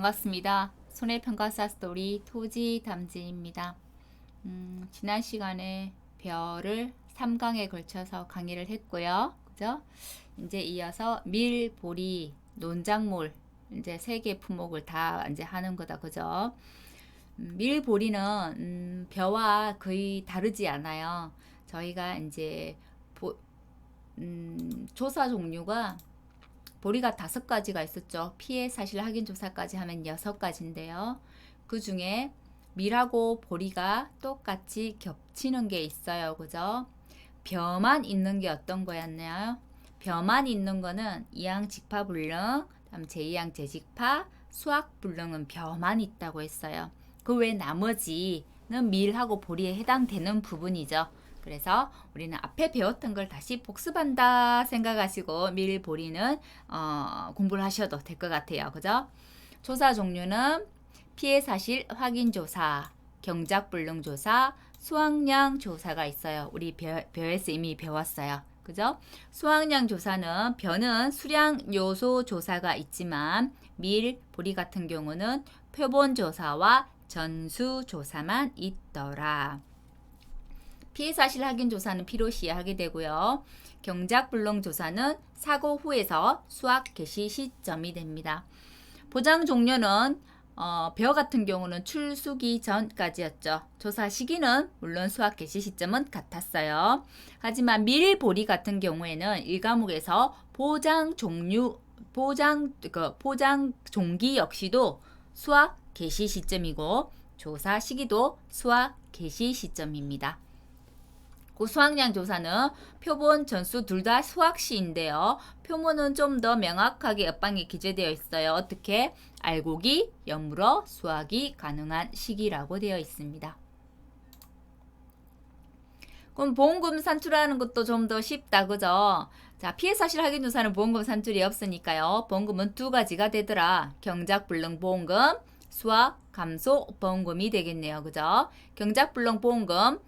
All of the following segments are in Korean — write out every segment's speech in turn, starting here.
반갑습니다. 손해평가사 스토리 토지담지입니다. 지난 시간에 별을 3강에 걸쳐서 강의를 했고요. 그죠? 이제 이어서 밀, 보리, 논작물 이제 3개 품목을 다 이제 하는 거다. 그죠? 밀, 보리는 벼와 거의 다르지 않아요. 저희가 이제 조사 종류가 보리가 5가지가 있었죠. 피해 사실 확인 조사까지 하면 6가지인데요. 그 중에 밀하고 보리가 똑같이 겹치는 게 있어요. 그죠? 벼만 있는 게 어떤 거였나요? 벼만 있는 거는 이항직파불능, 다음 제2항 재직파, 수학불능은 벼만 있다고 했어요. 그 외 나머지는 밀하고 보리에 해당되는 부분이죠. 그래서 우리는 앞에 배웠던 걸 다시 복습한다 생각하시고 밀, 보리는 공부를 하셔도 될 것 같아요. 그죠? 조사 종류는 피해 사실 확인 조사, 경작불능 조사, 수확량 조사가 있어요. 우리 벼에서 이미 배웠어요. 그죠? 수확량 조사는 벼는 수량 요소 조사가 있지만 밀, 보리 같은 경우는 표본 조사와 전수 조사만 있더라. 피해 사실 확인 조사는 필요시에 하게 되고요. 경작불능 조사는 사고 후에서 수확 개시 시점이 됩니다. 보장 종료는 벼 같은 경우는 출수기 전까지였죠. 조사 시기는 물론 수확 개시 시점은 같았어요. 하지만 밀, 보리 같은 경우에는 1과목에서 보장 종기 역시도 수확 개시 시점이고 조사 시기도 수확 개시 시점입니다. 그 수확량 조사는 표본, 전수 둘 다 수확시인데요. 표본은 좀 더 명확하게 옆방에 기재되어 있어요. 어떻게? 알곡이 엿물어 수확이 가능한 시기라고 되어 있습니다. 그럼 보험금 산출하는 것도 좀 더 쉽다. 그죠? 자, 피해 사실 확인 조사는 보험금 산출이 없으니까요. 보험금은 2가지가 되더라. 경작불능 보험금, 수확 감소 보험금이 되겠네요. 그죠? 경작불능 보험금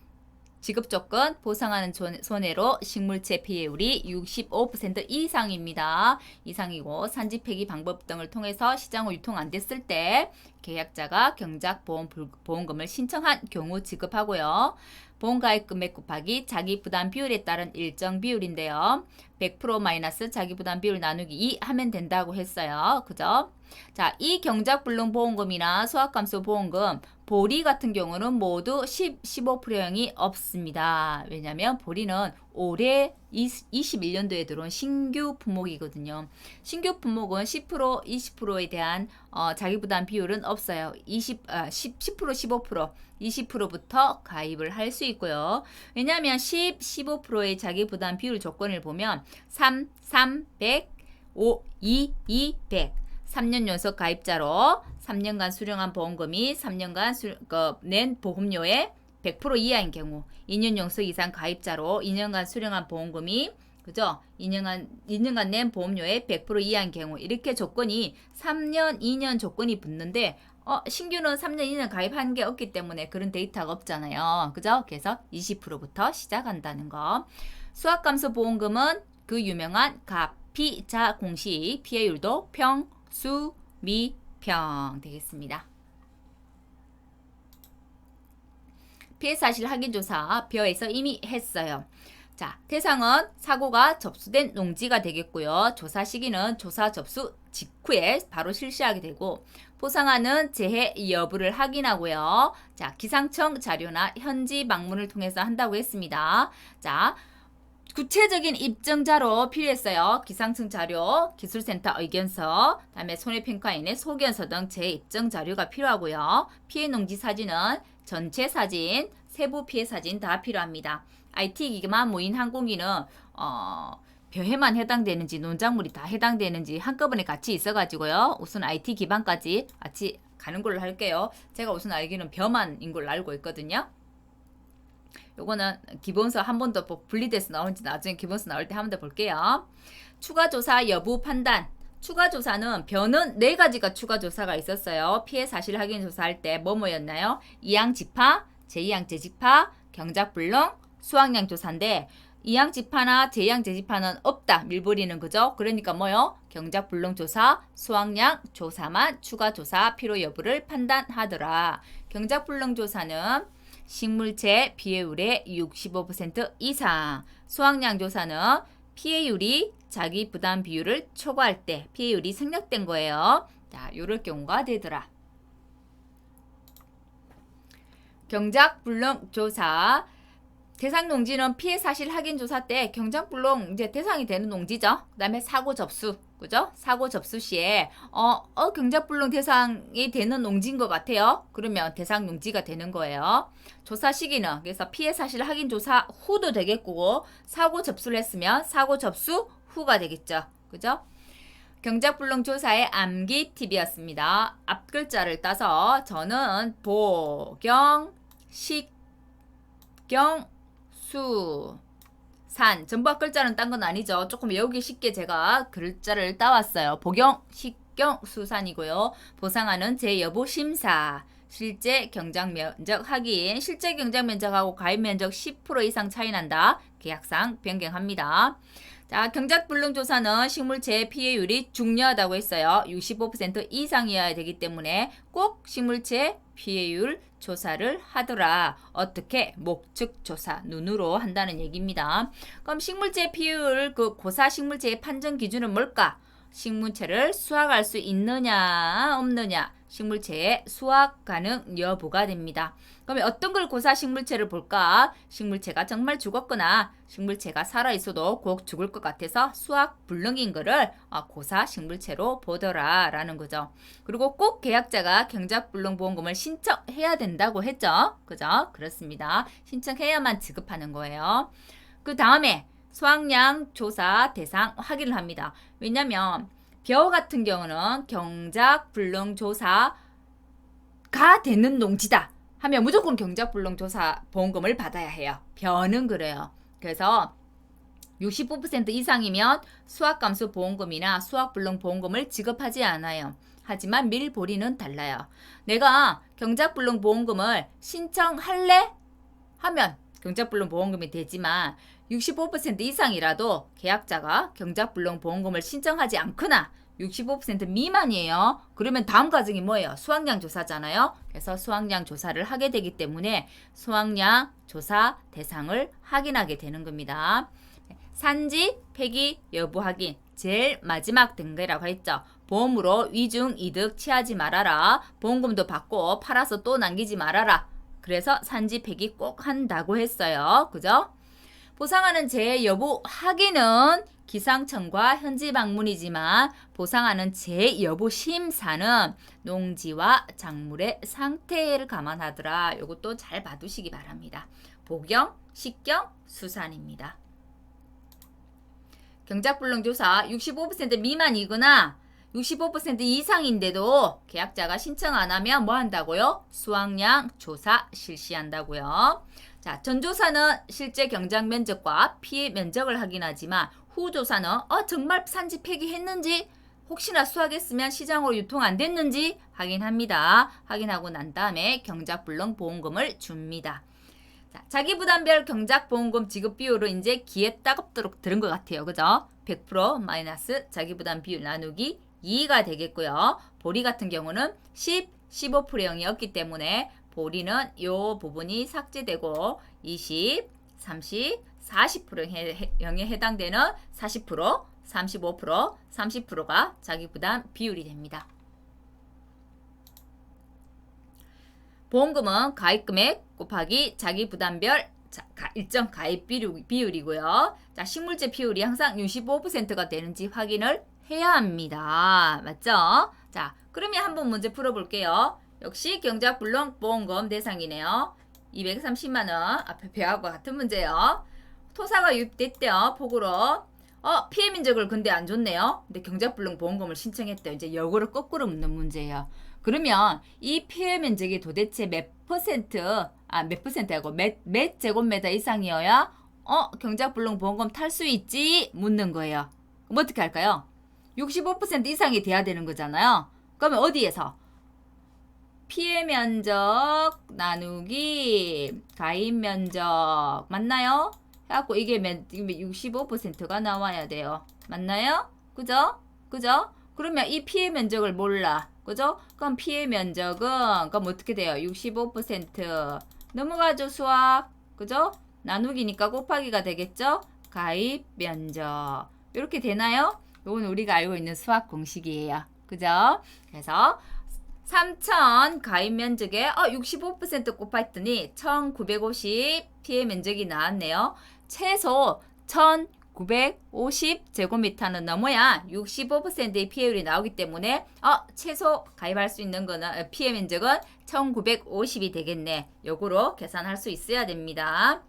지급 조건 보상하는 손해로 식물체 피해율이 65% 이상입니다. 이상이고 산지 폐기 방법 등을 통해서 시장 후 유통 안 됐을 때 계약자가 경작보험금을 신청한 경우 지급하고요. 보험가입 금액 곱하기 자기부담 비율에 따른 일정 비율인데요. 100% 마이너스 자기부담 비율 나누기 2 하면 된다고 했어요. 그죠? 자, 이 경작불능보험금이나 수확감소보험금 보리 같은 경우는 모두 15%형이 없습니다. 왜냐하면 보리는 올해 21년도에 들어온 신규 품목이거든요. 신규 품목은 10%, 20%에 대한 자기부담 비율은 없어요. 10%, 15%, 20%부터 가입을 할 수 있고요. 왜냐하면 15%의 자기부담 비율 조건을 보면 3, 100, 5, 2, 100 3년 연속 가입자로 3년간 수령한 보험금이 3년간 낸 보험료의 100% 이하인 경우 2년 연속 이상 가입자로 2년간 수령한 보험금이 그죠? 2년간 낸 보험료의 100% 이하인 경우 이렇게 조건이 3년, 2년 조건이 붙는데 신규는 3년, 2년 가입한 게 없기 때문에 그런 데이터가 없잖아요. 그죠? 그래서 20%부터 시작한다는 거. 수확감소 보험금은 그 유명한 가피자 공식 피해율도 평, 수, 미, 평 되겠습니다. 피해 사실 확인 조사 벼에서 이미 했어요. 자, 대상은 사고가 접수된 농지가 되겠고요. 조사 시기는 조사 접수 직후에 바로 실시하게 되고 보상하는 재해 여부를 확인하고요. 자, 기상청 자료나 현지 방문을 통해서 한다고 했습니다. 자, 구체적인 입증자로 필요했어요. 기상청 자료, 기술센터 의견서, 다음에 손해평가인의 소견서 등 재입증 자료가 필요하고요. 피해 농지 사진은 전체 사진, 세부 피해 사진 다 필요합니다. IT기기만 모인 항공기는 벼해만 해당되는지 논작물이 다 해당되는지 한꺼번에 같이 있어가지고요. 우선 IT 기반까지 같이 가는 걸로 할게요. 제가 우선 알기는 벼만인 걸로 알고 있거든요. 요거는 기본서 한 번 더 분리돼서 나오는지 나중에 기본서 나올 때 한 번 더 볼게요. 추가조사 여부 판단. 추가조사는 벼는 4가지가 추가조사가 있었어요. 피해 사실 확인 조사할 때 뭐였나요? 이항직파, 제2항 재직파, 경작불능, 수확량 조사인데 이항지파나 제항제지파는 없다. 밀버리는 그죠? 그러니까 뭐요? 경작불능조사, 수확량 조사만 추가 조사 필요 여부를 판단하더라. 경작불능조사는 식물체 피해율의 65% 이상, 수확량 조사는 피해율이 자기 부담 비율을 초과할 때 피해율이 생략된 거예요. 자, 요럴 경우가 되더라. 경작불능조사 대상 농지는 피해 사실 확인 조사 때 경작불능 이제 대상이 되는 농지죠. 그다음에 사고 접수, 그죠? 사고 접수 시에 경작불능 대상이 되는 농지인 것 같아요. 그러면 대상 농지가 되는 거예요. 조사 시기는 그래서 피해 사실 확인 조사 후도 되겠고 사고 접수를 했으면 사고 접수 후가 되겠죠. 그죠? 경작불능 조사의 암기 팁이었습니다. 앞 글자를 따서 저는 보경, 식경, 수, 산 전부 앞 글자는 딴 건 아니죠. 조금 외우기 쉽게 제가 글자를 따왔어요. 보경, 식경, 수산이고요. 보상하는 재여부 심사, 실제 경작 면적 확인, 실제 경작 면적하고 가입 면적 10% 이상 차이 난다. 계약상 변경합니다. 자, 경작불능 조사는 식물체 피해율이 중요하다고 했어요. 65% 이상이어야 되기 때문에 꼭 식물체 피해율 조사를 하더라. 어떻게? 목측 조사, 눈으로 한다는 얘기입니다. 그럼 식물체 피해율 고사 식물체의 판정 기준은 뭘까? 식물체를 수확할 수 있느냐 없느냐, 식물체의 수확 가능 여부가 됩니다. 그러면 어떤 걸 고사 식물체를 볼까? 식물체가 정말 죽었거나 식물체가 살아있어도 곧 죽을 것 같아서 수확 불능인 거를 고사 식물체로 보더라 라는 거죠. 그리고 꼭 계약자가 경작불능보험금을 신청해야 된다고 했죠. 그죠? 그렇습니다. 신청해야만 지급하는 거예요. 그 다음에 수확량 조사 대상 확인을 합니다. 왜냐면 벼 같은 경우는 경작불능조사가 되는 농지다 하면 무조건 경작불능조사 보험금을 받아야 해요. 벼는 그래요. 그래서 65% 이상이면 수확감수 보험금이나 수확불능 보험금을 지급하지 않아요. 하지만 밀보리는 달라요. 내가 경작불능 보험금을 신청할래? 하면 경작불능 보험금이 되지만 65% 이상이라도 계약자가 경작불능 보험금을 신청하지 않거나 65% 미만이에요. 그러면 다음 과정이 뭐예요? 수확량 조사잖아요. 그래서 수확량 조사를 하게 되기 때문에 수확량 조사 대상을 확인하게 되는 겁니다. 산지 폐기 여부 확인, 제일 마지막 단계라고 했죠. 보험으로 위중 이득 취하지 말아라. 보험금도 받고 팔아서 또 남기지 말아라. 그래서 산지 폐기 꼭 한다고 했어요. 그죠? 보상하는 재 여부 확인은 기상청과 현지 방문이지만 보상하는 재 여부 심사는 농지와 작물의 상태를 감안하더라. 이것도 잘 봐두시기 바랍니다. 보경, 식경, 수산입니다. 경작불능조사 65% 미만이거나 65% 이상인데도 계약자가 신청 안 하면 뭐 한다고요? 수확량 조사 실시한다고요. 자, 전조사는 실제 경작 면적과 피해 면적을 확인하지만 후조사는 정말 산지 폐기했는지 혹시나 수확했으면 시장으로 유통 안 됐는지 확인합니다. 확인하고 난 다음에 경작불능 보험금을 줍니다. 자, 자기부담별 경작보험금 지급 비율은 이제 귀에 따갑도록 들은 것 같아요. 그죠? 100% 마이너스 자기부담 비율 나누기 2가 되겠고요. 보리 같은 경우는 10, 15%형이었기 때문에 보리는 이 부분이 삭제되고 20, 30, 40%형에 해당되는 40%, 35%, 30%가 자기부담 비율이 됩니다. 보험금은 가입금액 곱하기 자기부담별 일정 가입 비율이고요. 자, 식물제 비율이 항상 65%가 되는지 확인을 해야 합니다. 맞죠? 자, 그러면 한번 문제 풀어볼게요. 역시 경작불능 보험금 대상이네요. 230만원 앞에 배하고 같은 문제요. 토사가 유입됐대요. 폭우로. 피해 면적을 근데 안 줬네요. 근데 경작불능 보험금을 신청했대요. 이제 역으로 거꾸로 묻는 문제예요. 그러면 이 피해 면적이 도대체 몇 퍼센트하고 몇 제곱미터 이상이어야 경작불능 보험금 탈 수 있지 묻는 거예요. 그럼 어떻게 할까요? 65% 이상이 돼야 되는 거잖아요. 그러면 어디에서? 피해 면적 나누기 가입 면적 맞나요? 해갖고 이게 65%가 나와야 돼요. 맞나요? 그죠? 그죠? 그러면 이 피해 면적을 몰라. 그죠? 그럼 피해 면적은 그럼 어떻게 돼요? 65% 넘어가죠, 수학. 그죠? 나누기니까 곱하기가 되겠죠? 가입 면적. 이렇게 되나요? 이건 우리가 알고 있는 수학 공식이에요. 그죠? 그래서 3,000 가입 면적에 65% 곱했더니 1,950 피해 면적이 나왔네요. 최소 1,950 제곱미터는 넘어야 65%의 피해율이 나오기 때문에 최소 가입할 수 있는 거는 피해 면적은 1,950이 되겠네. 요거로 계산할 수 있어야 됩니다.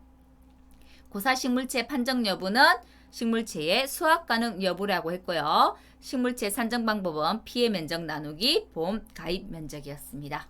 고사 식물체 판정 여부는 식물체의 수확 가능 여부라고 했고요. 식물체 산정 방법은 피해 면적 나누기 보험 가입 면적이었습니다.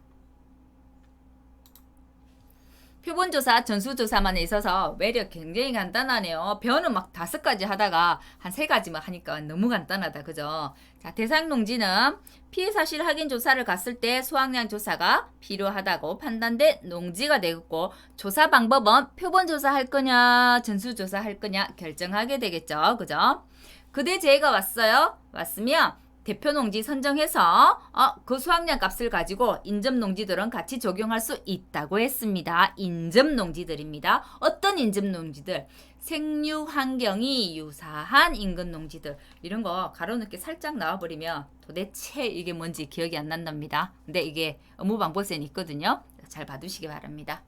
표본조사, 전수조사만에 있어서 외력 굉장히 간단하네요. 변은 막 5가지 하다가 한 3가지만 하니까 너무 간단하다. 그죠? 자, 대상 농지는 피해 사실 확인 조사를 갔을 때 수확량 조사가 필요하다고 판단된 농지가 되겠고, 조사 방법은 표본조사 할 거냐, 전수조사 할 거냐 결정하게 되겠죠. 그죠? 그대 제의가 왔어요. 왔으면 대표 농지 선정해서 그 수확량 값을 가지고 인접 농지들은 같이 적용할 수 있다고 했습니다. 인접 농지들입니다. 어떤 인접 농지들? 생육 환경이 유사한 인근 농지들. 이런 거 가로넣기 살짝 나와버리면 도대체 이게 뭔지 기억이 안 난답니다. 근데 이게 업무방법에는 있거든요. 잘 봐두시기 바랍니다.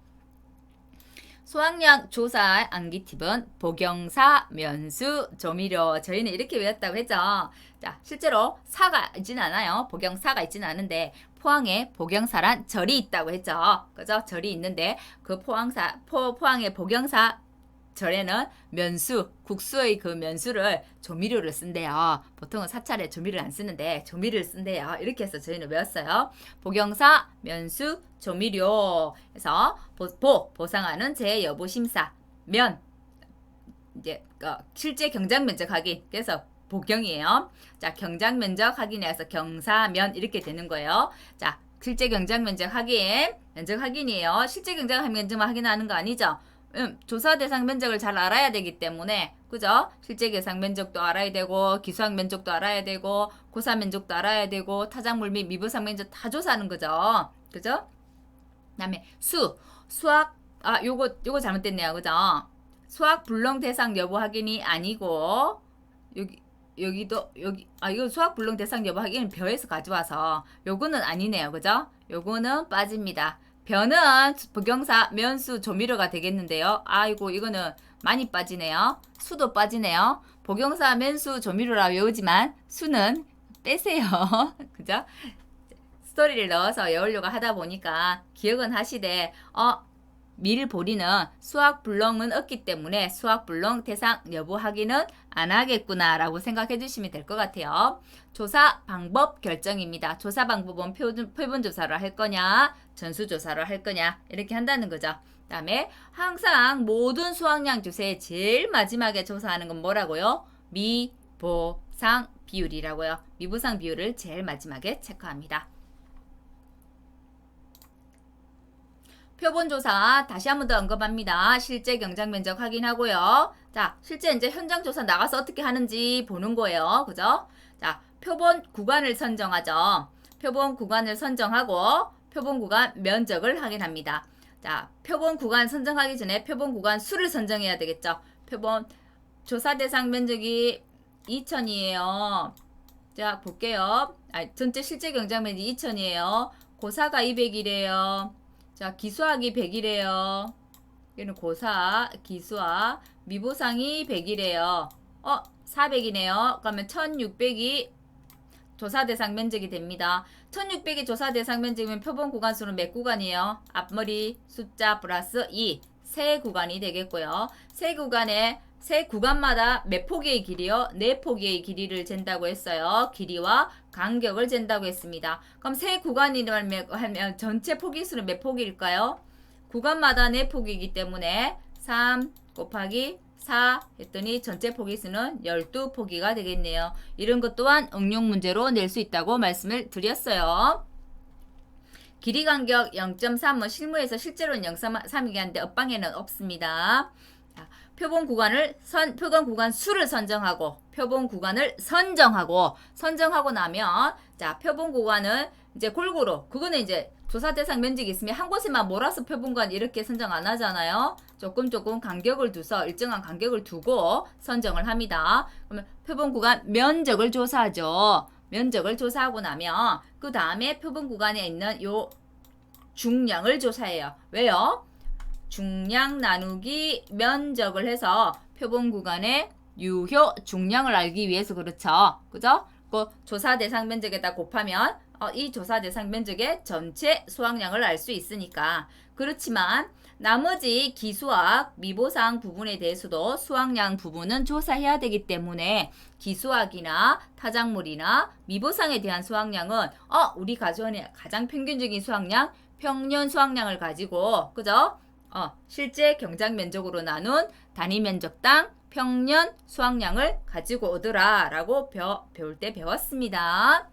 수확량 조사 암기 팁은 복용사, 면수, 조미료. 저희는 이렇게 외웠다고 했죠. 자, 실제로 사가 있지는 않아요. 복용사가 있지는 않은데 포항에 복용사란 절이 있다고 했죠. 그죠? 절이 있는데 그 포항의 복용사 절에는 면수, 국수의 그 면수를 조미료를 쓴대요. 보통은 사찰에 조미료를 안 쓰는데 조미료를 쓴대요. 이렇게 해서 저희는 외웠어요. 복용사, 면수, 조미료. 해서 보상하는 재 여부 심사. 면 이제 실제 경작 면적 확인. 그래서 복용이에요. 자, 경작 면적 확인해서 경사면 이렇게 되는 거예요. 자, 실제 경작 면적 확인. 면적 확인이에요. 실제 경작 면적만 확인하는 거 아니죠? 조사 대상 면적을 잘 알아야 되기 때문에 그죠? 실제 계상 면적도 알아야 되고 기수학 면적도 알아야 되고 고사 면적도 알아야 되고 타작물 및 미부상 면적 다 조사하는 거죠. 그죠? 그다음에 수학 요거 잘못됐네요. 그죠? 수학 불능 대상 여부 확인이 아니고 여기도 이거 수학 불능 대상 여부 확인은 벼에서 가져와서 요거는 아니네요. 그죠? 요거는 빠집니다. 변은 복용사, 면수, 조미료가 되겠는데요. 아이고 이거는 많이 빠지네요. 수도 빠지네요. 복용사, 면수, 조미료라 외우지만 수는 빼세요. 그죠? 스토리를 넣어서 외우려고 하다 보니까 기억은 하시되 밀보리는 수학 불능은 없기 때문에 수학 불능 대상 여부 확인은 안 하겠구나 라고 생각해 주시면 될 것 같아요. 조사 방법 결정입니다. 조사 방법은 표본조사를 할 거냐 전수조사를 할 거냐 이렇게 한다는 거죠. 그 다음에 항상 모든 수확량 조사의 제일 마지막에 조사하는 건 뭐라고요? 미보상 비율이라고요. 미보상 비율을 제일 마지막에 체크합니다. 표본조사 다시 한 번 더 언급합니다. 실제 경작 면적 확인하고요. 자, 실제 이제 현장 조사 나가서 어떻게 하는지 보는 거예요. 그죠? 자, 표본 구간을 선정하죠. 표본 구간을 선정하고 표본 구간 면적을 확인합니다. 자, 표본 구간 선정하기 전에 표본 구간 수를 선정해야 되겠죠. 표본 조사 대상 면적이 2,000이에요. 자, 볼게요. 전체 실제 경작 면적이 2,000이에요. 고사가 200이래요. 자, 기수학이 100이래요. 여기는 고사, 기수학, 미보상이 100이래요. 400이네요. 그러면 1600이 조사 대상 면적이 됩니다. 1600이 조사 대상 면적이면 표본 구간 수는 몇 구간이에요? 앞머리 숫자 플러스 2. 세 구간이 되겠고요. 세 구간마다 몇 폭의 길이요? 4폭의 길이를 잰다고 했어요. 길이와 간격을 잰다고 했습니다. 그럼 세 구간이라면 전체 폭기수는 몇 폭일까요? 구간마다 4폭이기 때문에 3 곱하기 4 했더니 전체 폭기수는 12폭이가 되겠네요. 이런 것 또한 응용 문제로 낼 수 있다고 말씀을 드렸어요. 길이 간격 0.3은 실무에서 실제로는 0.3이긴 한데 업방에는 없습니다. 표본 구간 수를 선정하고 표본 구간을 선정하고 나면 자, 표본 구간을 이제 골고루 그거는 이제 조사 대상 면적이 있으면 한 곳에만 몰아서 표본 구간 이렇게 선정 안 하잖아요. 조금 간격을 두서 일정한 간격을 두고 선정을 합니다. 그러면 표본 구간 면적을 조사하죠. 면적을 조사하고 나면 그 다음에 표본 구간에 있는 요 중량을 조사해요. 왜요? 중량 나누기 면적을 해서 표본 구간의 유효 중량을 알기 위해서 그렇죠. 그죠? 그 조사 대상 면적에다 곱하면 이 조사 대상 면적의 전체 수확량을 알 수 있으니까. 그렇지만 나머지 기수학, 미보상 부분에 대해서도 수확량 부분은 조사해야 되기 때문에 기수학이나 타작물이나 미보상에 대한 수확량은 우리 가져오는 가장 평균적인 수확량, 평년 수확량을 가지고 그죠? 실제 경작 면적으로 나눈 단위 면적당 평년 수확량을 가지고 오더라 라고 배울 때 배웠습니다.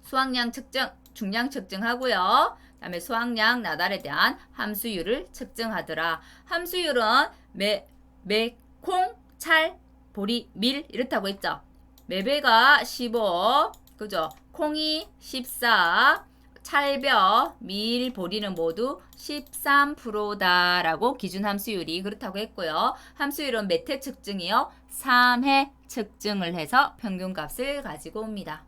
수확량 측정, 중량 측정하고요. 그 다음에 수확량 나달에 대한 함수율을 측정하더라. 함수율은 콩, 찰, 보리, 밀 이렇다고 했죠. 매배가 15, 그죠? 콩이 14, 찰벼, 밀, 보리는 모두 13%다라고 기준 함수율이 그렇다고 했고요. 함수율은 몇 회 측정이요? 3회 측정을 해서 평균값을 가지고 옵니다.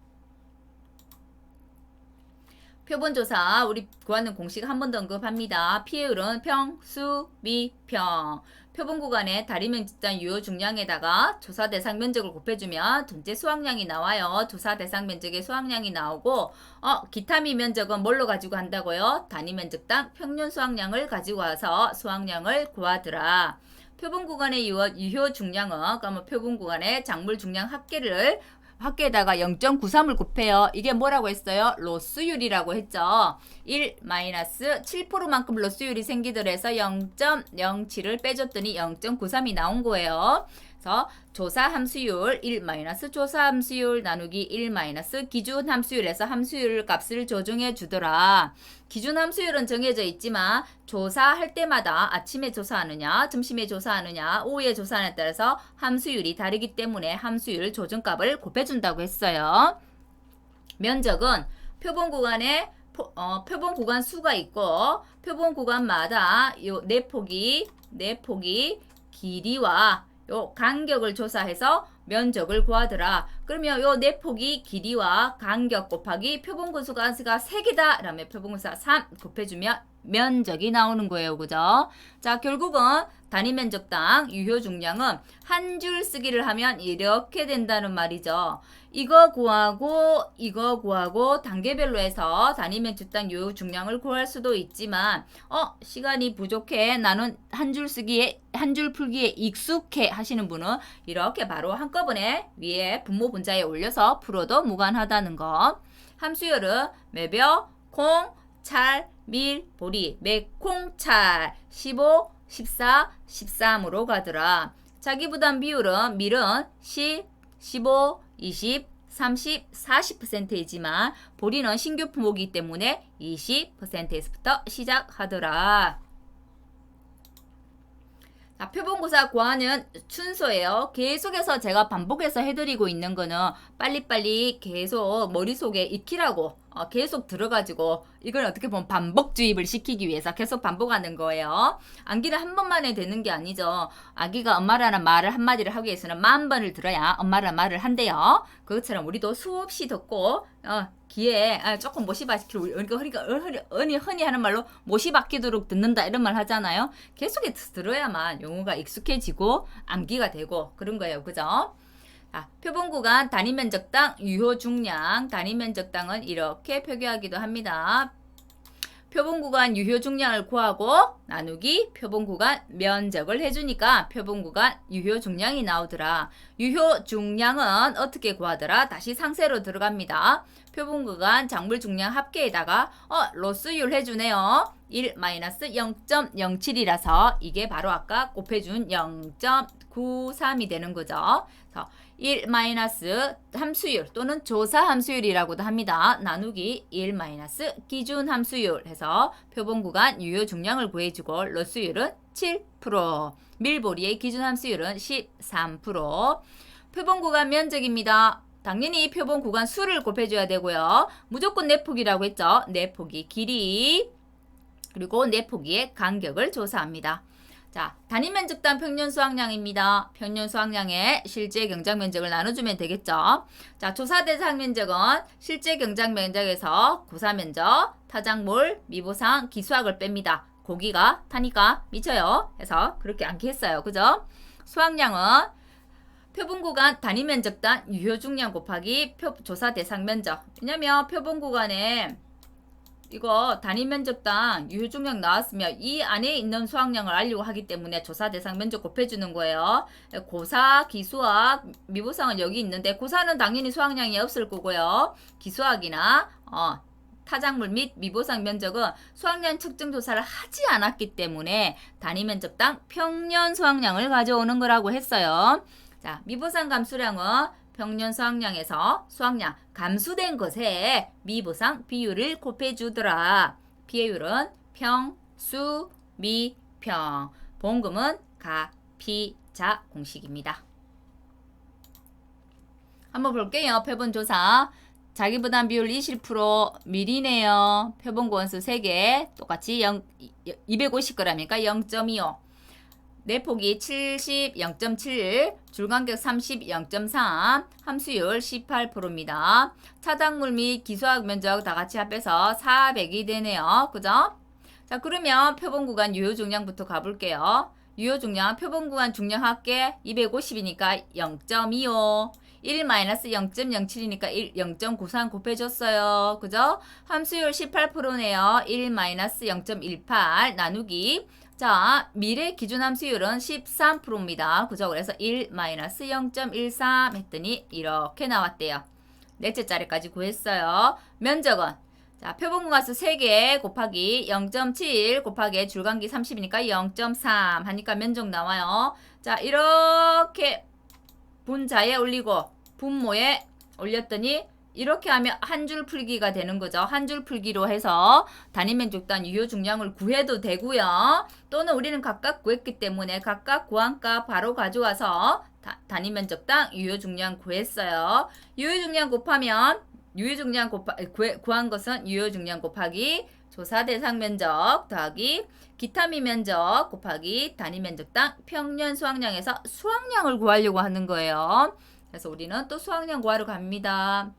표본조사 우리 구하는 공식 한 번 더 언급합니다. 피해율은 평, 수, 미, 평. 표본 구간의 다리 면적당 유효 중량에다가 조사 대상 면적을 곱해주면 전체 수확량이 나와요. 조사 대상 면적의 수확량이 나오고 기타 미 면적은 뭘로 가지고 한다고요? 단위 면적당 평균 수확량을 가지고 와서 수확량을 구하더라. 표본 구간의 유효 중량은 그러면 표본 구간의 작물 중량 합계에다가 0.93을 곱해요. 이게 뭐라고 했어요? 로스율이라고 했죠. 7%만큼 로스율이 생기더라서 0.07을 빼줬더니 0.93이 나온 거예요. 그래서 조사 함수율 1 조사 함수율 나누기 1 기준 함수율에서 함수율 값을 조정해 주더라. 기준 함수율은 정해져 있지만 조사할 때마다 아침에 조사하느냐, 점심에 조사하느냐, 오후에 조사하느냐에 따라서 함수율이 다르기 때문에 함수율 조정값을 곱해준다고 했어요. 면적은 표본 구간에 표본 구간 수가 있고 표본 구간마다 요 내폭이 길이와 요 간격을 조사해서 면적을 구하더라. 그러면 요 내폭이 길이와 간격 곱하기 표본구수가 3개다. 그러면 표본구수가 3 곱해주면 면적이 나오는 거예요. 그죠? 자, 결국은 단위 면적당 유효 중량은 한 줄 쓰기를 하면 이렇게 된다는 말이죠. 이거 구하고 단계별로 해서 단위 면적당 유효 중량을 구할 수도 있지만 시간이 부족해. 나는 한 줄 풀기에 익숙해 하시는 분은 이렇게 바로 한꺼번에 위에 분모 분자에 올려서 풀어도 무관하다는 거. 함수율은 매벼, 콩, 찰, 밀, 보리, 매콩찰 15, 14, 13으로 가더라. 자기부담 비율은 밀은 10, 15, 20, 30, 40%이지만 보리는 신규 품목이기 때문에 20%에서부터 시작하더라. 자, 표본고사 구하는 순서예요. 계속해서 제가 반복해서 해드리고 있는 거는 빨리빨리 계속 머릿속에 익히라고 계속 들어가지고 이걸 어떻게 보면 반복 주입을 시키기 위해서 계속 반복하는 거예요. 암기를 한 번만에 되는 게 아니죠. 아기가 엄마라는 말을 한마디를 하기 위해서는 10,000번을 들어야 엄마라는 말을 한대요. 그것처럼 우리도 수없이 듣고 귀에 조금 못이 박히도록 우리가 흔히 하는 말로 못이 박히도록 듣는다 이런 말 하잖아요. 계속해서 들어야만 용어가 익숙해지고 암기가 되고 그런 거예요. 그죠? 표본 구간 단위 면적당 유효 중량 단위 면적당은 이렇게 표기하기도 합니다. 표본 구간 유효 중량을 구하고 나누기 표본 구간 면적을 해주니까 표본 구간 유효 중량이 나오더라. 유효 중량은 어떻게 구하더라? 다시 상세로 들어갑니다. 표본 구간 작물 중량 합계에다가 로스율 해주네요. 1-0.07이라서 이게 바로 아까 곱해준 0.93이 되는 거죠. 그래서 1 함수율 또는 조사 함수율이라고도 합니다. 나누기 1 기준 함수율 해서 표본 구간 유효 중량을 구해주고 곱해주고 로스율은 7%, 밀보리의 기준 함수율은 13%. 표본 구간 면적입니다. 당연히 표본 구간 수를 곱해줘야 되고요. 무조건 내폭이라고 했죠. 내폭이 길이 그리고 내폭이의 간격을 조사합니다. 자, 단위 면적당 평년 수확량입니다. 평년 수확량의 실제 경작 면적을 나눠주면 되겠죠. 자, 조사 대상 면적은 실제 경작 면적에서 고사 면적, 타작물, 미보상, 기수학을 뺍니다. 고기가 타니까 미쳐요. 해서 그렇게 않게 했어요. 그죠? 수확량은 표본 구간 단위 면적당 유효 중량 곱하기 조사 대상 면적. 왜냐면 표본 구간에 이거 단위 면적당 유효 중량 나왔으면 이 안에 있는 수확량을 알려고 하기 때문에 조사 대상 면적 곱해주는 거예요. 고사, 기수학, 미보상은 여기 있는데 고사는 당연히 수확량이 없을 거고요. 기수학이나 타작물 및 미보상 면적은 수확량 측정 조사를 하지 않았기 때문에 단위 면적당 평년 수확량을 가져오는 거라고 했어요. 자, 미보상 감수량은 평년 수확량에서 수확량 감수된 것에 미보상 비율을 곱해주더라. 비율은 평, 수, 미, 평. 봉금은 가, 피, 자 공식입니다. 한번 볼게요. 표본조사. 자기부담 비율 20% 미리네요. 표본구원수 3개 똑같이 250g이니까 0.25. 내폭이 70, 0.7, 줄간격 30, 0.3, 함수율 18%입니다. 차작물 및 기수학 면적 다 같이 합해서 400이 되네요. 그죠? 자, 그러면 표본 구간 유효 중량부터 가볼게요. 유효 중량, 표본 구간 중량 합계 250이니까 0.25. 1-0.07이니까 0.93 곱해줬어요. 그죠? 함수율 18%네요. 1-0.18 나누기. 자, 미래 기준 함수율은 13%입니다. 그죠? 그래서 1-0.13 했더니 이렇게 나왔대요. 넷째 자리까지 구했어요. 면적은 자, 표본구간수 3개 곱하기 0.7 곱하기 줄간기 30이니까 0.3 하니까 면적 나와요. 자, 이렇게 분자에 올리고 분모에 올렸더니 이렇게 하면 한 줄 풀기가 되는 거죠. 한 줄 풀기로 해서 단위 면적당 유효 중량을 구해도 되고요. 또는 우리는 각각 구했기 때문에 각각 구한 값 바로 가져와서 단위 면적당 유효 중량 구했어요. 유효 중량 곱하면 유효 중량 구한 것은 유효 중량 곱하기 조사 대상 면적 더하기 기타미 면적 곱하기 단위 면적당 평년 수확량에서 수확량을 구하려고 하는 거예요. 그래서 우리는 또 수확량 구하러 갑니다.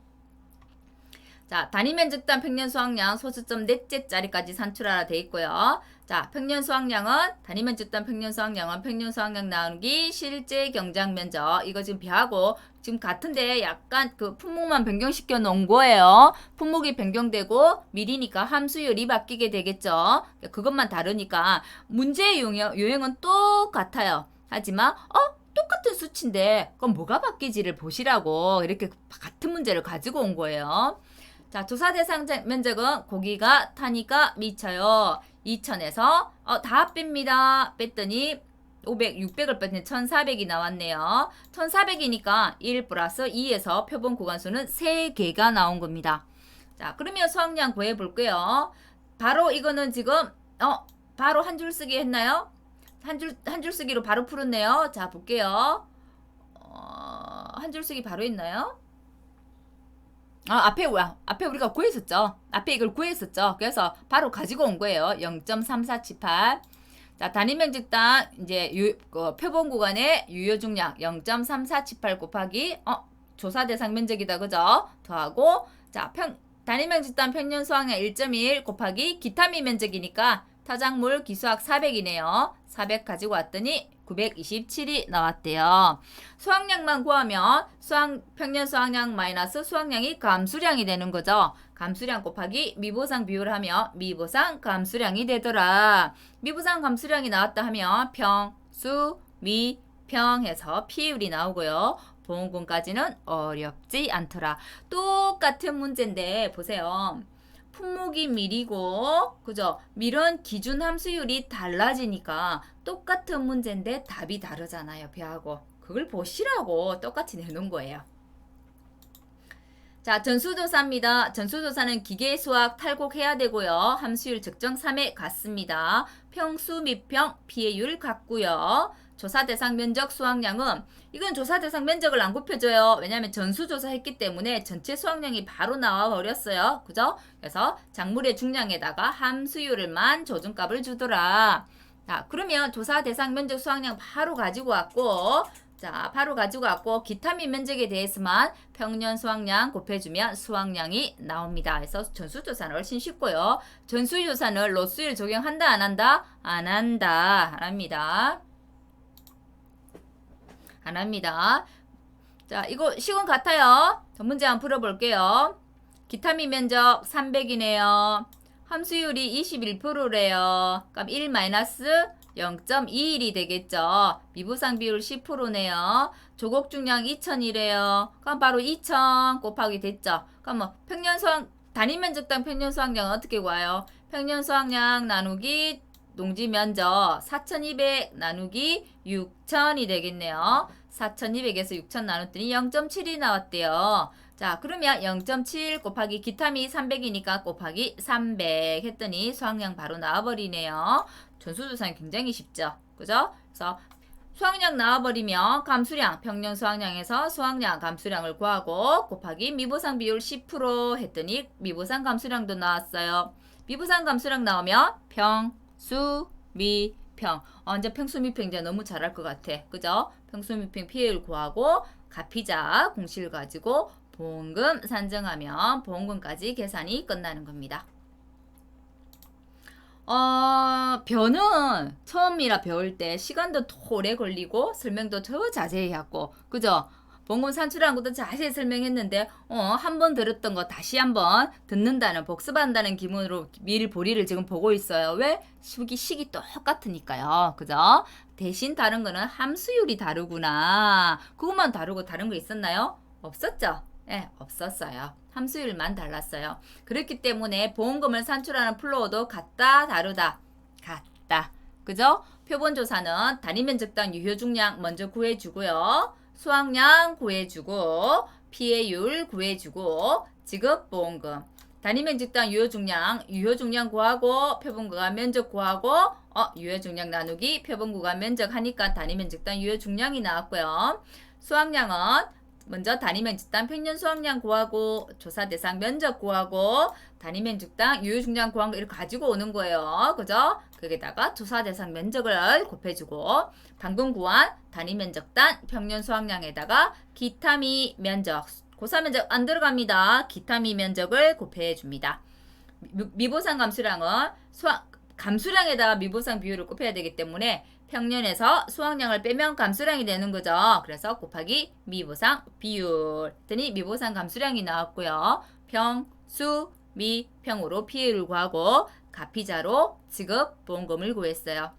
자, 단위 면적당 평년 수확량 소수점 넷째 자리까지 산출하라 돼 있고요. 자, 평년 수확량은 단위 면적당 평년 수확량은 평년 수확량 나누기 실제 경작 면적. 이거 지금 배하고 지금 같은데 약간 그 품목만 변경시켜 놓은 거예요. 품목이 변경되고 미리니까 함수율이 바뀌게 되겠죠. 그것만 다르니까 문제의 유형은 똑같아요. 하지만 똑같은 수치인데 그럼 뭐가 바뀌지를 보시라고 이렇게 같은 문제를 가지고 온 거예요. 자, 조사 대상 면적은 고기가 타니까 미쳐요. 2000에서 다 뺍니다. 뺐더니 500, 600을 뺐더니 1400이 나왔네요. 1400이니까 1 플러스 2에서 표본 구간수는 3개가 나온 겁니다. 자, 그러면 수확량 구해 볼게요. 바로 이거는 지금 바로 한 줄 쓰기 했나요? 한 줄 쓰기로 바로 풀었네요. 자, 볼게요. 한 줄 쓰기 바로 했나요? 앞에 우리가 구했었죠. 앞에 이걸 구했었죠. 그래서 바로 가지고 온 거예요. 0.3478. 자, 단위 면적당 이제 표본 구간의 유효 중량 0.3478 곱하기 조사 대상 면적이다. 그죠? 더하고 자, 단위 면적당 평년 수확량 1.1 곱하기 기타미 면적이니까 타작물 기수학 400이네요. 400 가지고 왔더니 927이 나왔대요. 수확량만 구하면 평년 수확량 마이너스 수확량이 감수량이 되는 거죠. 감수량 곱하기 미보상 비율을 하면 미보상 감수량이 되더라. 미보상 감수량이 나왔다 하면 평, 수, 미, 평 해서 비율이 나오고요. 보험금까지는 어렵지 않더라. 똑같은 문제인데 보세요. 품목이 밀이고 그죠? 밀은 기준 함수율이 달라지니까 똑같은 문제인데 답이 다르잖아요. 배하고 그걸 보시라고 똑같이 내놓은 거예요. 자, 전수조사입니다. 전수조사는 기계 수학 탈곡해야 되고요. 함수율 측정 3에 같습니다. 평수 미평 피해율 같고요. 조사 대상 면적 수확량은 이건 조사 대상 면적을 안 곱해줘요. 왜냐하면 전수조사 했기 때문에 전체 수확량이 바로 나와 버렸어요. 그죠? 그래서 작물의 중량에다가 함수율을만 조준값을 주더라. 자, 그러면 조사 대상 면적 수확량 바로 가지고 왔고, 자, 바로 가지고 왔고 기타 및 면적에 대해서만 평년 수확량 곱해주면 수확량이 나옵니다. 그래서 전수조사는 훨씬 쉽고요. 전수조사는 로스율 적용한다 안 한다? 안 한다. 안 합니다. 안 합니다. 자, 이거 시간 같아요. 문제 한번 풀어볼게요. 기타 및 면적 300이네요. 함수율이 21%래요. 그럼 1 0.21이 되겠죠. 미부상 비율 10%네요. 조곡 중량 2000이래요. 그럼 바로 2000 곱하기 됐죠. 그럼 뭐 평년 수확 단위 면적당 평년 수확량은 어떻게 구해요? 평년 수확량 나누기 농지 면적 4200 나누기 6000이 되겠네요. 4200에서 6000 나눴더니 0.7이 나왔대요. 자, 그러면 0.7 곱하기 기타미 300이니까 곱하기 300 했더니 수확량 바로 나와버리네요. 전수조사는 굉장히 쉽죠. 그죠? 그래서 수확량 나와버리면 감수량, 평년 수확량에서 수확량, 감수량을 구하고 곱하기 미보상 비율 10% 했더니 미보상 감수량도 나왔어요. 미보상 감수량 나오면 평, 수, 미, 평. 이제 평수, 미평 이제 너무 잘할 것 같아. 그죠? 평수, 미평 피해율 구하고 가피자 공식을 가지고 보험금 산정하면 보험금까지 계산이 끝나는 겁니다. 변은 처음이라 배울 때 시간도 더 오래 걸리고 설명도 더 자세히 하고, 그죠? 보험금 산출하는 것도 자세히 설명했는데 한 번 들었던 거 다시 한번 듣는다는, 복습한다는 기분으로 밀보리를 지금 보고 있어요. 왜? 시기 똑같으니까요. 그죠? 대신 다른 거는 함수율이 다르구나. 그것만 다르고 다른 거 있었나요? 없었죠? 네, 없었어요. 함수율만 달랐어요. 그렇기 때문에 보험금을 산출하는 플로우도 같다, 다르다? 같다. 그죠? 표본조사는 단위 면적당 유효 중량 먼저 구해주고요. 수확량 구해주고 피해율 구해주고 지급보험금. 단위 면적당 유효 중량 구하고 표본 구간 면적 구하고 유효 중량 나누기 표본 구간 면적 하니까 단위 면적당 유효 중량이 나왔고요. 수확량은 먼저 단위 면적당 평년 수확량 구하고 조사 대상 면적 구하고 단위 면적당 유효 중량 구한 거 이렇게 가지고 오는 거예요. 그죠? 거기다가 조사 대상 면적을 곱해주고 방금 구한 단위 면적당 평년 수확량에다가 기타미 면적, 고사 면적 안 들어갑니다. 기타미 면적을 곱해줍니다. 미보상 감수량은 감수량에다가 미보상 비율을 곱해야 되기 때문에 평년에서 수확량을 빼면 감수량이 되는 거죠. 그래서 곱하기 미보상 비율 했더니 미보상 감수량이 나왔고요. 평, 수, 미, 평으로 피해율을 구하고 가피자로 지급 보험금을 구했어요.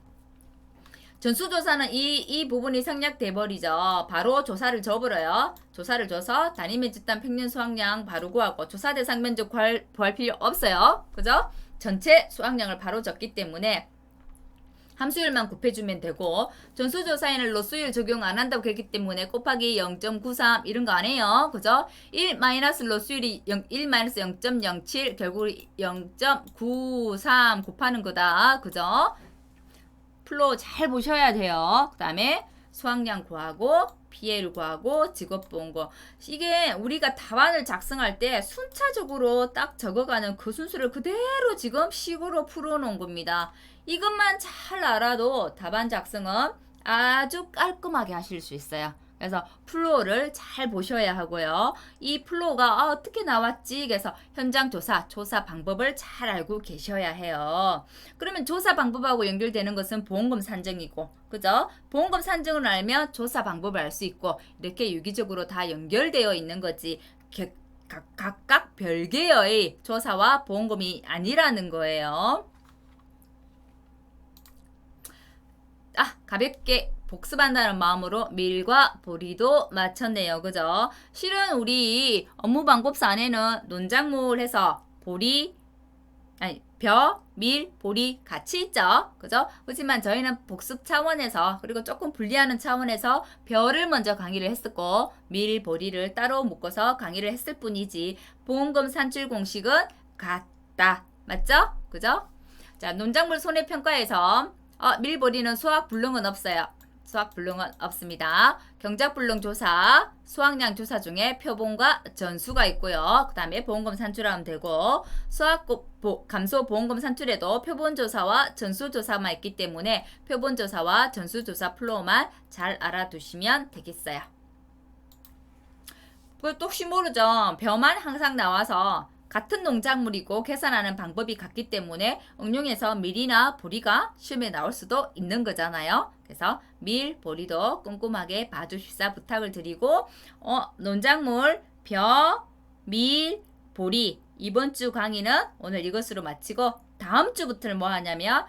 전수조사는 이 부분이 생략돼 버리죠. 바로 조사를 줘버려요. 조사를 줘서 단위 면적당 평년 수확량 바로 구하고 조사 대상 면적 구할 필요 없어요. 그죠? 전체 수확량을 바로 줬기 때문에 함수율만 곱해주면 되고, 전수조사에는 로스율 적용 안 한다고 했기 때문에 곱하기 0.93 이런 거 안 해요. 그죠? 1 마이너스 로스율이 1 마이너스 0.07 결국 0.93 곱하는 거다. 그죠? 플로우 잘 보셔야 돼요. 그 다음에 수확량 구하고 피해를 구하고 직업보험금. 이게 우리가 답안을 작성할 때 순차적으로 딱 적어가는 그 순서를 그대로 지금 식으로 풀어놓은 겁니다. 이것만 잘 알아도 답안 작성은 아주 깔끔하게 하실 수 있어요. 그래서 플로우를 잘 보셔야 하고요. 이 플로우가 어떻게 나왔지? 그래서 현장 조사 방법을 잘 알고 계셔야 해요. 그러면 조사 방법하고 연결되는 것은 보험금 산정이고, 그죠? 보험금 산정을 알면 조사 방법을 알 수 있고, 이렇게 유기적으로 다 연결되어 있는 거지 각각 별개의 조사와 보험금이 아니라는 거예요. 가볍게 복습한다는 마음으로 밀과 보리도 맞췄네요. 그죠? 실은 우리 업무 방법서 안에는 논작물 해서 보리, 벼, 밀, 보리 같이 있죠. 그죠? 하지만 저희는 복습 차원에서 그리고 조금 분리하는 차원에서 벼를 먼저 강의를 했었고 밀, 보리를 따로 묶어서 강의를 했을 뿐이지 보험금 산출 공식은 같다. 맞죠? 그죠? 자, 농작물 손해평가에서 밀, 보리는 수확 불능은 없어요. 수확 불능은 없습니다. 경작 불능 조사, 수확량 조사 중에 표본과 전수가 있고요. 그 다음에 보험금 산출하면 되고 수확 감소 보험금 산출에도 표본 조사와 전수 조사만 있기 때문에 표본 조사와 전수 조사 플로우만 잘 알아두시면 되겠어요. 그걸 또 혹시 모르죠. 벼만 항상 나와서 같은 농작물이고 계산하는 방법이 같기 때문에 응용해서 밀이나 보리가 시험에 나올 수도 있는 거잖아요. 그래서 밀, 보리도 꼼꼼하게 봐주십사 부탁을 드리고 농작물, 벼, 밀, 보리 이번 주 강의는 오늘 이것으로 마치고 다음 주부터는 뭐 하냐면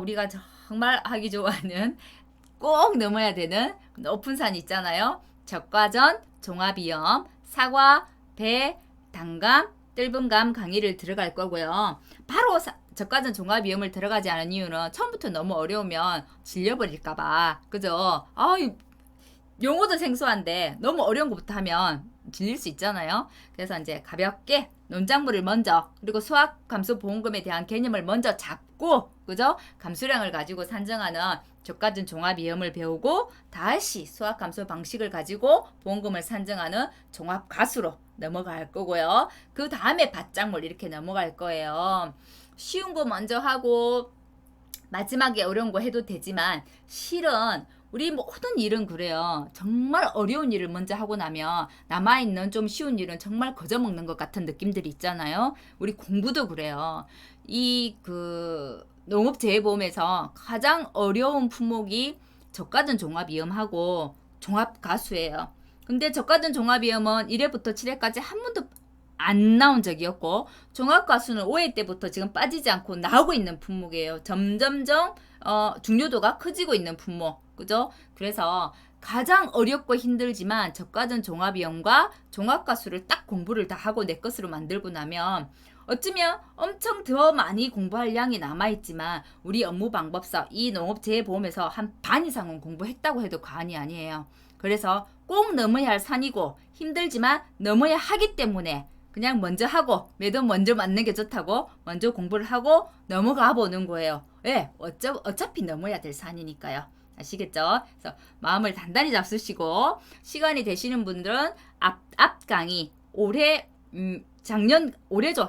우리가 정말 하기 좋아하는 꼭 넘어야 되는 높은 산 있잖아요. 적과전, 종합이염, 사과, 배, 당감, 뜰분감 강의를 들어갈 거고요. 바로 저까지는 종합위험을 들어가지 않은 이유는 처음부터 너무 어려우면 질려버릴까봐. 그죠? 용어도 생소한데 너무 어려운 것부터 하면 질릴 수 있잖아요. 그래서 이제 가볍게 농작물을 먼저 그리고 수확 감소 보험금에 대한 개념을 먼저 잡고 그죠? 감수량을 가지고 산정하는 저가전 종합위험을 배우고 다시 수확 감소 방식을 가지고 보험금을 산정하는 종합 가수로 넘어갈 거고요. 그 다음에 밭작물 이렇게 넘어갈 거예요. 쉬운 거 먼저 하고 마지막에 어려운 거 해도 되지만 실은 우리 모든 일은 그래요. 정말 어려운 일을 먼저 하고 나면 남아있는 좀 쉬운 일은 정말 거저먹는 것 같은 느낌들이 있잖아요. 우리 공부도 그래요. 농업재해보험에서 가장 어려운 품목이 저가전 종합위험하고 종합가수예요. 근데 저가전 종합위험은 1회부터 7회까지 한 번도 안 나온 적이 없고 종합가수는 5회 때부터 지금 빠지지 않고 나오고 있는 품목이에요. 점점점 중요도가 커지고 있는 품목. 그죠? 그래서 가장 어렵고 힘들지만 저가전 종합위험과 종합가수를 딱 공부를 다 하고 내 것으로 만들고 나면 어쩌면 엄청 더 많이 공부할 양이 남아있지만 우리 업무 방법서 이 농업재해보험에서 한 반 이상은 공부했다고 해도 과언이 아니에요. 그래서 꼭 넘어야 할 산이고 힘들지만 넘어야 하기 때문에 그냥 먼저 하고 매도 먼저 맞는 게 좋다고 먼저 공부를 하고 넘어가 보는 거예요. 왜? 어차피 넘어야 될 산이니까요. 아시겠죠? 그래서 마음을 단단히 잡수시고 시간이 되시는 분들은 앞 강의 올해죠.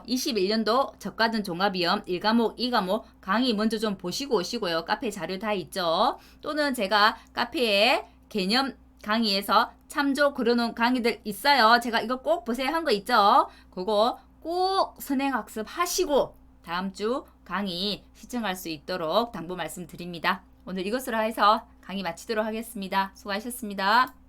21년도 저가전 종합위험 1과목, 2과목 강의 먼저 좀 보시고 오시고요. 카페 자료 다 있죠. 또는 제가 카페에 개념 강의에서 참조 그려놓은 강의들 있어요. 제가 이거 꼭 보세요 한 거 있죠. 그거 꼭 선행학습 하시고 다음 주 강의 시청할 수 있도록 당부 말씀드립니다. 오늘 이것으로 해서 강의 마치도록 하겠습니다. 수고하셨습니다.